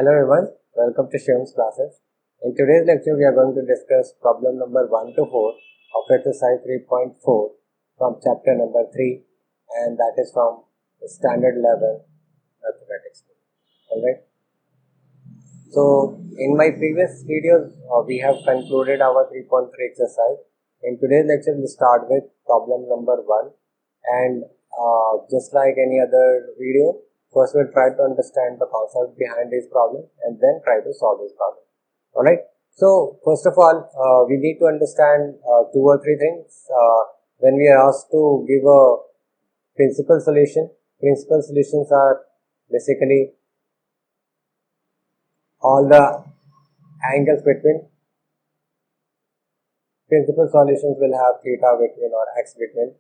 Hello everyone, welcome to Shivam's classes. In today's lecture, we are going to discuss problem number 1 to 4 of exercise 3.4 from chapter number 3, and that is from standard level mathematics. Alright. So, in my previous videos, we have concluded our 3.3 exercise. In today's lecture, we'll start with problem number 1, and just like any other video, first we'll try to understand the concept behind this problem and then try to solve this problem. Alright. So, first of all, we need to understand 2 or 3 things. When we are asked to give a principal solution, principal solutions are basically all the angles between. Principal solutions will have theta between or x between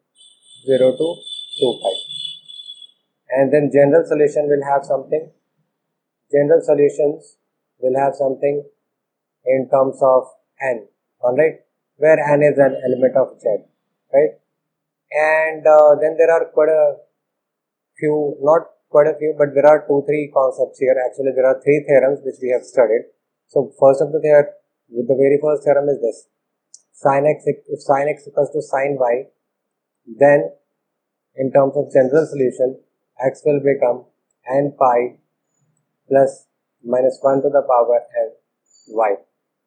0 to 2 pi. And then general solution will have something. General solutions will have something in terms of n, alright, where n is an element of z, right? And then there are quite a few, not quite a few, but there are 2-3 concepts here. Actually, there are 3 theorems which we have studied. So, first of the very first theorem is this: sin x, if sin x equals to sin y, then in terms of general solution, x will become n pi plus minus 1 to the power n y.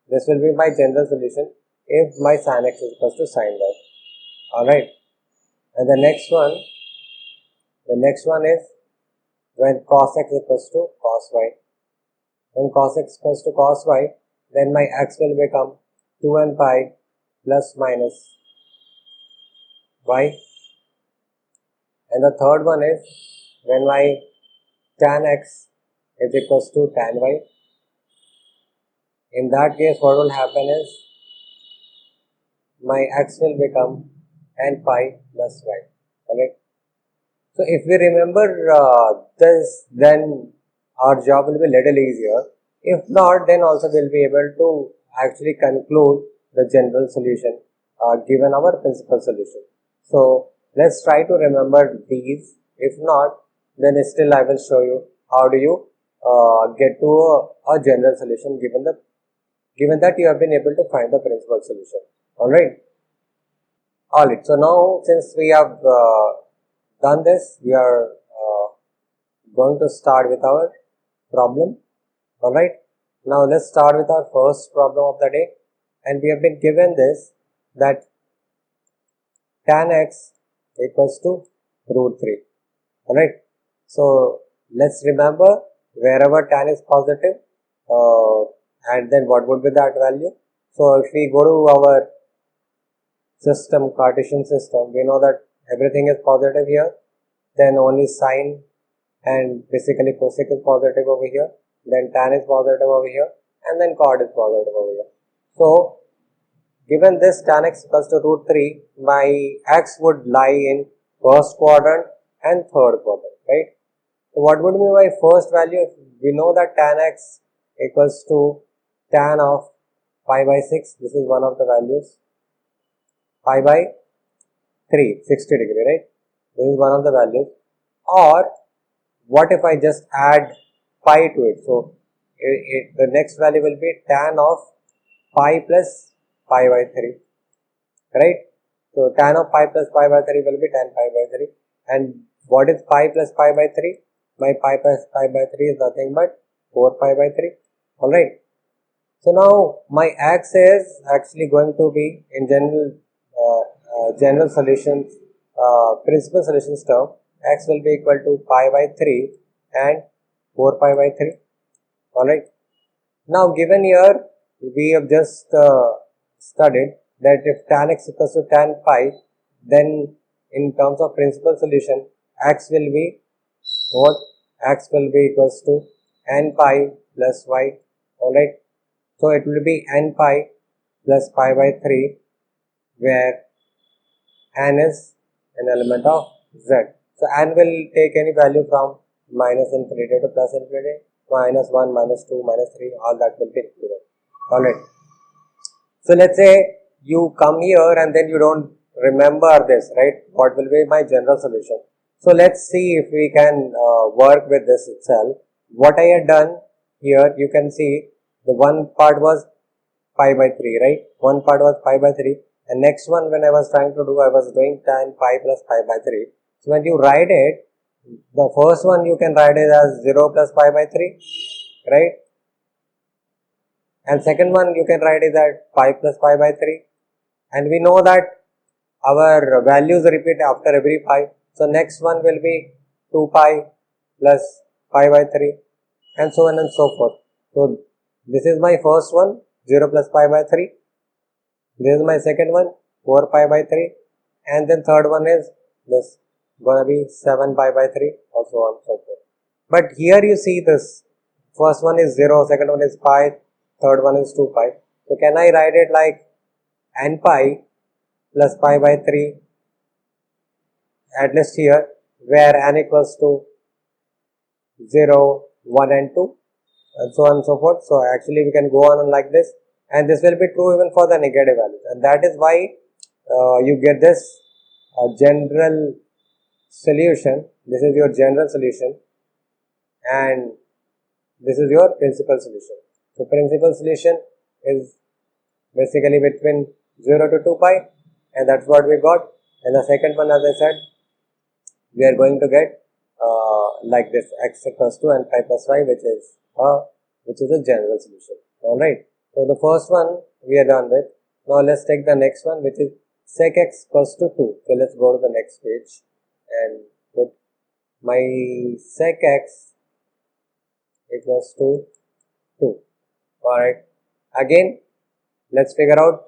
This will be my general solution if my sin x is equals to sin y. Alright. And the next one is when cos x equals to cos y. When cos x equals to cos y, then my x will become 2n pi plus minus y. And the third one is when my tan x is equals to tan y. In that case, what will happen is my x will become n pi plus y. Correct? So, if we remember this, then our job will be little easier. If not, then also we will be able to actually conclude the general solution given our principal solution. So, let's try to remember these. If not, then still I will show you how do you get to a general solution given that you have been able to find the principal solution. Alright. So now since we have done this, we are going to start with our problem. Alright. Now let's start with our first problem of the day, and we have been given this, that tan x equals to root 3. Alright. So let's remember, wherever tan is positive, and then what would be that value? So if we go to our system, Cartesian system, we know that everything is positive here, then only sine and basically cosec is positive over here, then tan is positive over here, and then cot is positive over here. So given this tan x equals to root 3, my x would lie in first quadrant and third quadrant, right? So what would be my first value? We know that tan x equals to tan of pi by 6. This is one of the values. Pi by 3, 60 degree, right? This is one of the values. Or what if I just add pi to it? So the next value will be tan of pi plus pi by 3, right? So tan of pi plus pi by 3 will be tan pi by 3. And what is pi plus pi by 3? My pi plus pi by 3 is nothing but 4 pi by 3. Alright. So now my x is actually going to be in general solutions, principal solutions term, x will be equal to pi by 3 and 4 pi by 3. Alright. Now given here, we have just studied that if tan x equals to tan pi, then in terms of principal solution, x will be what? X will be equals to n pi plus y. Alright. So it will be n pi plus pi by 3, where n is an element of z. So n will take any value from minus infinity to plus infinity, minus 1, minus 2, minus 3, all that will be included. Alright. So let's say you come here and then you don't remember this, right? What will be my general solution? So let's see if we can work with this itself. What I had done here you can see the one part was pi by 3, right? One part was pi by 3, and next one when I was trying to do, I was doing tan pi plus pi by 3. So when you write it, the first one you can write it as 0 plus pi by 3, right? And second one you can write it as pi plus pi by 3. And we know that our values repeat after every pi. So next one will be 2 pi plus pi by 3, and so on and so forth. So this is my first one, 0 plus pi by 3. This is my second one, 4 pi by 3. And then third one is this gonna be 7 pi by 3, or so on and so forth. But here you see this first one is 0, second one is pi, third one is 2 pi. So can I write it like n pi plus pi by 3, at least here, where n equals to 0, 1 and 2, and so on and so forth. So actually we can go on like this, and this will be true even for the negative values, and that is why you get this general solution. This is your general solution, and this is your principal solution. So principal solution is basically between 0 to 2 pi, and that's what we got. And the second one, as I said, we are going to get like this, x equals to n pi plus y, which is a general solution. Alright, so the first one we are done with. Now let's take the next one, which is secx equals to 2. So let's go to the next page and put my secx equals to 2. Alright, again let's figure out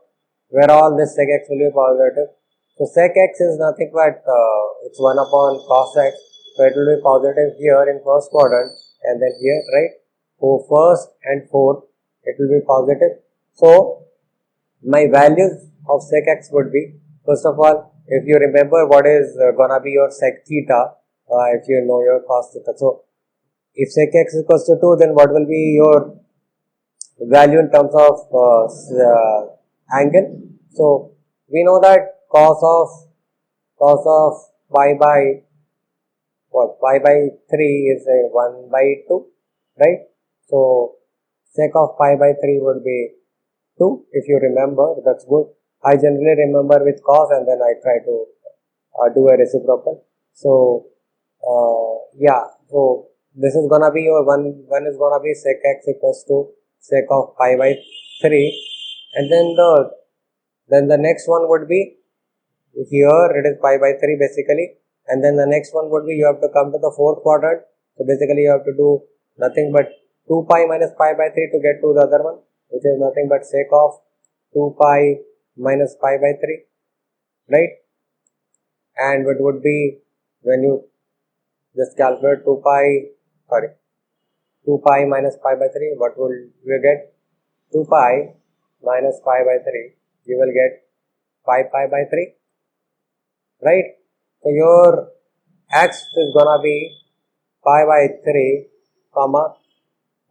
where all this secx will be positive. So secx is nothing but it's 1 upon cosec. So it will be positive here in first quadrant, and then here, right? For first and fourth it will be positive. So my values of secx would be, first of all, if you remember what is gonna be your sec theta, if you know your cos theta. So if secx equals to 2, then what will be your value in terms of angle? So we know that cos of pi by pi by 3 is a 1 by 2, right? So sec of pi by 3 would be 2, if you remember. That's good. I generally remember with cos, and then I try to do a reciprocal. So yeah, so this is gonna be your one is gonna be sec x equals to sec of pi by 3, and then the next one would be, here it is pi by 3 basically, and then the next one would be, you have to come to the fourth quadrant. So basically you have to do nothing but 2 pi minus pi by 3 to get to the other one, which is nothing but sec of 2 pi minus pi by 3, right? And it would be, when you just calculate 2 pi minus pi by 3, what will you get? 2 pi minus pi by 3, you will get 5 pi by 3, right? So your x is gonna be pi by 3 comma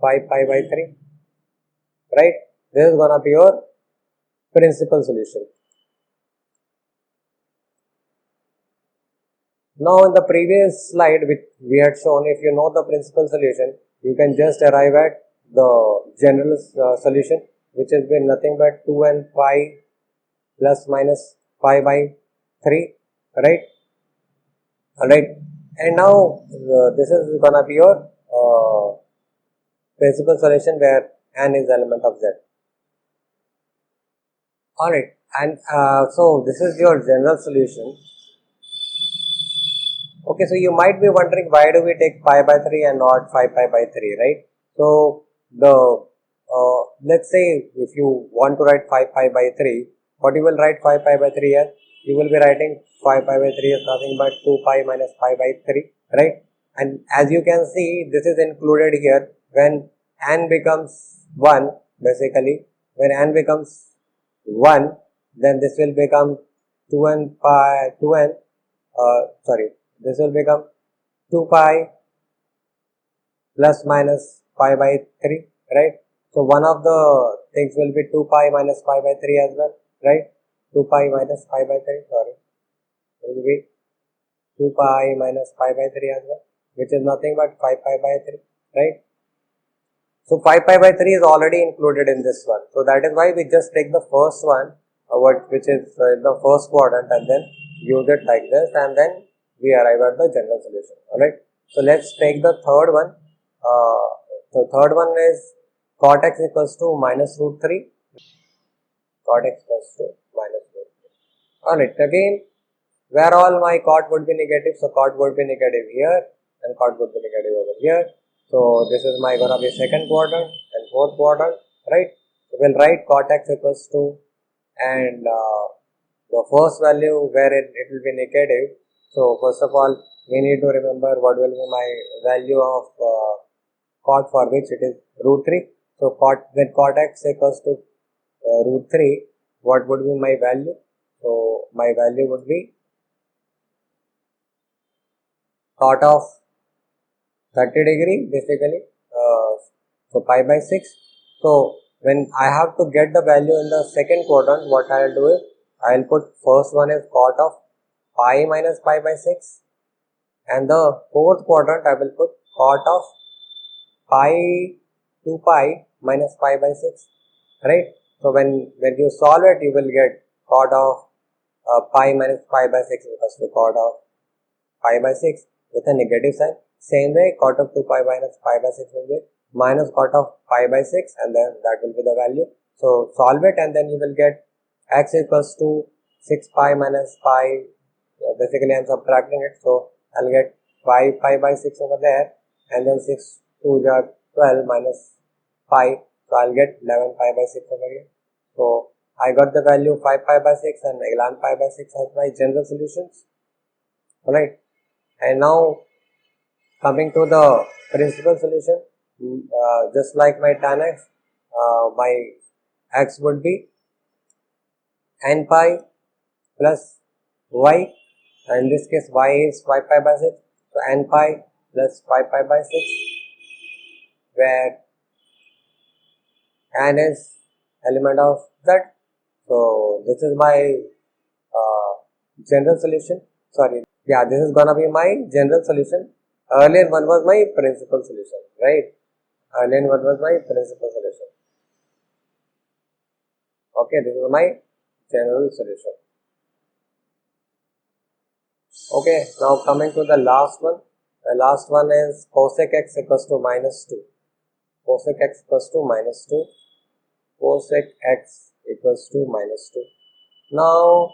5 pi by 3, right? This is gonna be your principal solution. Now in the previous slide we had shown, if you know the principal solution, you can just arrive at the general solution, which has been nothing but 2n pi plus minus pi by 3, right? Alright, and now this is gonna be your principal solution, where n is the element of z. Alright, and so this is your general solution. Okay, so you might be wondering, why do we take pi by 3 and not 5 pi by 3, right? So the let's say if you want to write 5 pi by 3, what you will write 5 pi by 3 as? You will be writing 5 pi by 3 is nothing but 2 pi minus pi by 3, right? And as you can see, this is included here when n becomes 1, basically when n becomes 1, then this will become 2n pi, this will become 2 pi plus minus pi by 3, right? So one of the things will be 2 pi minus pi by 3 as well, right? 2 pi minus pi by 3, it will be 2 pi minus pi by 3 as well, which is nothing but 5 pi by 3, right? So 5 pi by 3 is already included in this one. So that is why we just take the first one, which is in the first quadrant, and then use it like this, and then we arrive at the general solution. Alright. So let's take the third one. So third one is cotx equals to minus root 3. Cotx equals to minus root 3. Alright. Again, where all my cot would be negative, so cot would be negative here and cot would be negative over here. So this is my gonna be second quadrant and fourth quadrant, right? So we'll write cotx equals to, and the first value where it will be negative. So first of all, we need to remember what will be my value of cot, for which it is root 3. So cot, when cotx equals to root 3, what would be my value? So my value would be cot of 30 degree basically, so pi by 6. So when I have to get the value in the second quadrant, what I will do is I will put first one is cot of pi minus pi by 6, and the fourth quadrant I will put cot of pi 2 pi minus pi by 6, right? So when you solve it, you will get cot of pi minus pi by 6 equals to cot of pi by 6 with a negative sign. Same way, cot of 2 pi minus pi by 6 will be minus cot of pi by 6, and then that will be the value. So solve it, and then you will get x equals to 6 pi minus pi. Basically I am subtracting it, so I'll get 5 pi by 6 over there, and then 6 2 are 12 minus pi, so I'll get 11 pi by 6 over here. So I got the value 5 pi by 6 and 11 pi by 6 as my general solutions. Alright, and now coming to the principal solution, just like my tanx, my x would be n pi plus y. In this case, y is 5 pi by 6, so n pi plus 5 pi by 6, where n is element of z. So this is my general solution. Sorry, yeah, this is gonna be my general solution. Earlier one was my principal solution, right? Earlier one was my principal solution. Okay, this is my general solution. Okay, now coming to the last one. The last one is cosecx equals to minus 2. Cosecx equals to minus 2. Cosecx equals to minus 2. Now,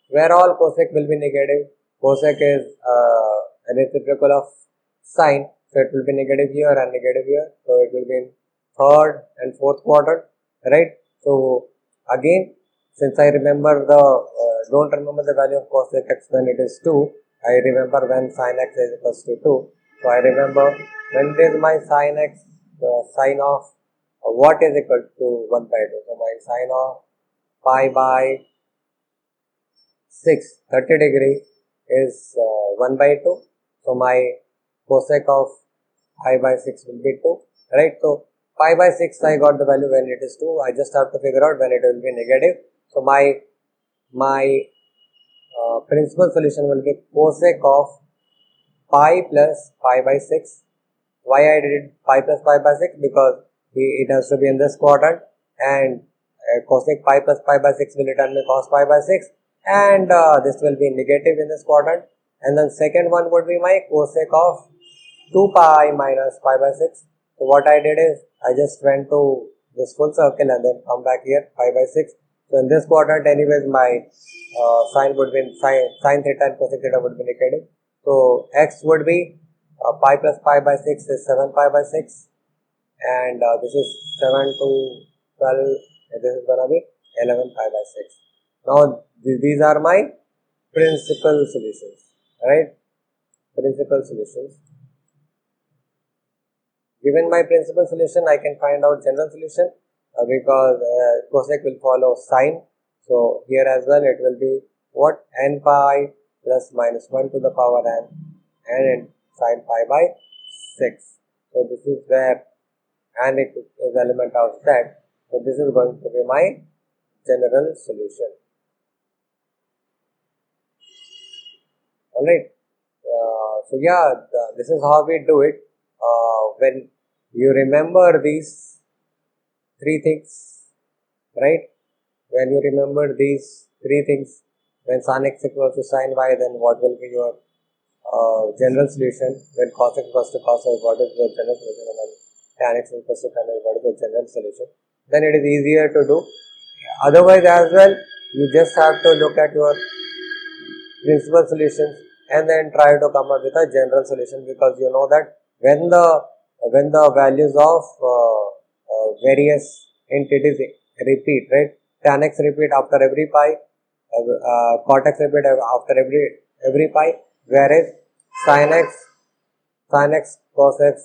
where all cosec will be negative, cosec is a reciprocal of sine, so it will be negative here and negative here, so it will be in third and fourth quadrant, right? So again, since I remember don't remember the value of cosec x when it is 2, I remember when sine x is equals to 2, so I remember when it is my sine x, sine of what is equal to 1 by 2, so my sine of pi by 6, 30 degree is 1 by 2, so my cosec of pi by 6 will be 2, right? So pi by 6 I got the value when it is 2, I just have to figure out when it will be negative. So my principal solution will be cosec of pi plus pi by 6. Why I did pi plus pi by 6? Because it has to be in this quadrant, and cosec pi plus pi by 6 will return me cos pi by 6, and this will be negative in this quadrant. And then second one would be my cosec of 2 pi minus pi by 6. So what I did is I just went to this full circle and then come back here pi by 6. So in this quadrant anyways my sine would be sine theta and cosec theta would be negative. So x would be pi plus pi by 6 is 7 pi by 6, and this is 7 to 12, this is gonna be 11 pi by 6. Now these are my principal solutions, right? Principal solutions. Given my principal solution, I can find out general solution because cosec will follow sine. So here as well it will be what? N pi plus minus 1 to the power n, and sine pi by 6. So this is where n is element of z. So this is going to be my general solution. Alright. So yeah, this is how we do it. When you remember these three things, right? When you remember these three things, when sin x equals to sin y, then what will be your general solution? When cos x equals to cos y, what is the general solution? And when tan x equals to tan y, what is the general solution? Then it is easier to do. Otherwise as well, you just have to look at your principal solutions and then try to come up with a general solution, because you know that when the values of various entities repeat, right? Tan x repeat after every pi, cotx repeat after every pi, whereas sin x, cosec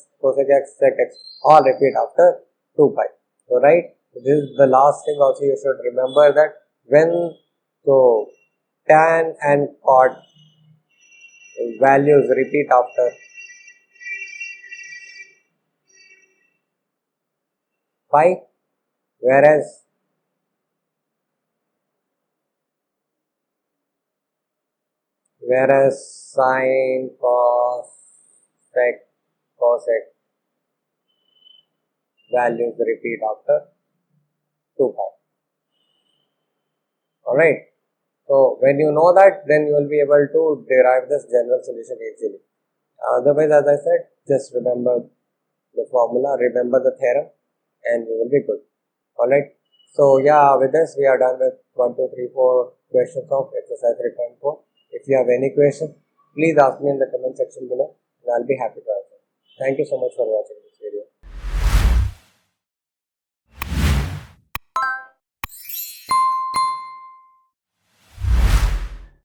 x, sec x all repeat after 2 pi. So right, this is the last thing also you should remember, that when so tan and cot values repeat after pi, whereas sin, cos, sec, cosec values repeat after 2 pi. Alright. So when you know that, then you will be able to derive this general solution easily. Otherwise, as I said, just remember the formula, remember the theorem, and you will be good. Alright. So yeah, with this we are done with 1, 2, 3, 4 questions of exercise 3.4. If you have any questions, please ask me in the comment section below and I'll be happy to answer. Thank you so much for watching this video.